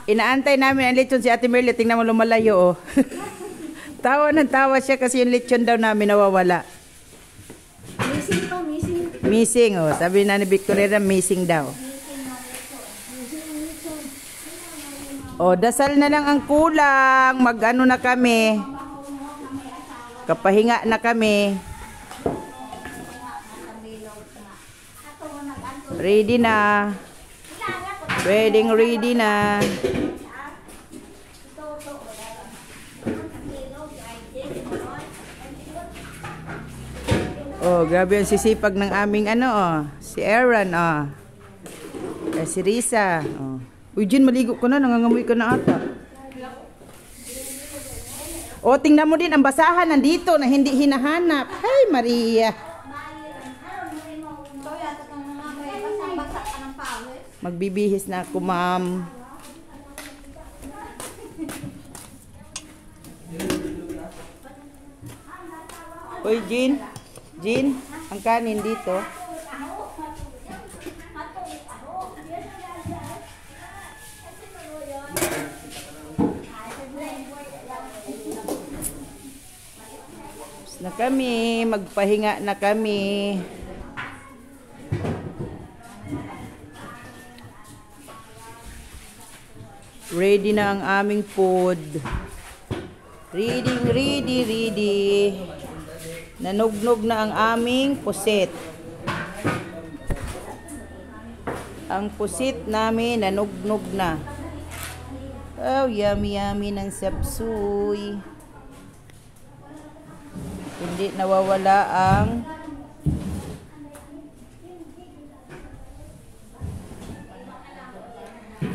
Inaantay namin ang lechon si Ate Merly. Tingnan mo lumalayo, oh. Tawa ng tawa siya kasi yung lechon daw namin nawawala. Missing pa, missing. Missing, oh. Sabi na ni Victoria, missing daw. Oh, dasal na lang ang kulang. Mag-ano na kami. Kapahinga na kami. Ready na. Wedding ready na. Oh, grabe ang sisipag ng aming ano, oh. Si Aaron, oh. Si Risa, oh. Uy, Jen, maligo ko na. Nangangamoy ka na ata. Oh, tingnan mo din ang basahan nandito na hindi hinahanap. Hey, Maria. Magbibihis na ako, ma'am. Uy, Jean. Jean, ang kanin dito. Tapos na kami. Magpahinga na kami. Ready na ang aming food. Ready. Nanugnog na ang aming pusit. Ang pusit namin nanugnog na. Oh, yummy ng sapsuy. Hindi nawawala ang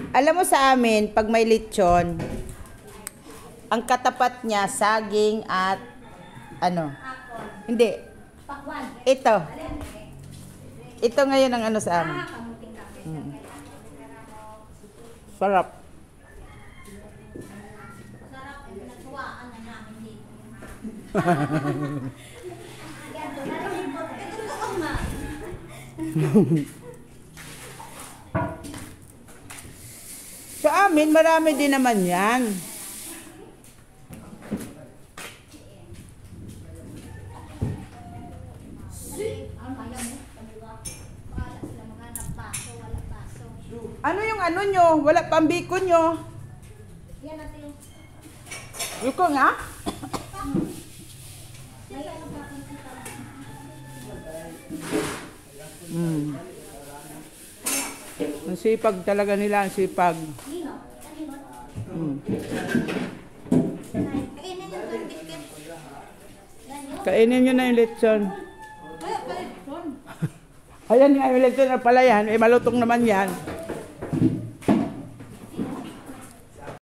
alam mo sa amin, pag may lechon, ang katapat niya, saging at ano? Hindi. Ito. Ito ngayon ang ano sa amin. Sarap. Sa amin, marami din naman yan. Ano yung ano nyo? Wala pambiko nyo? Yan natin. Yuko nga? Ang sipag talaga nila, ang sipag. Kainin nyo na yung lechon. Ayan nga yung lechon na pala yan. Eh, malutong naman yan.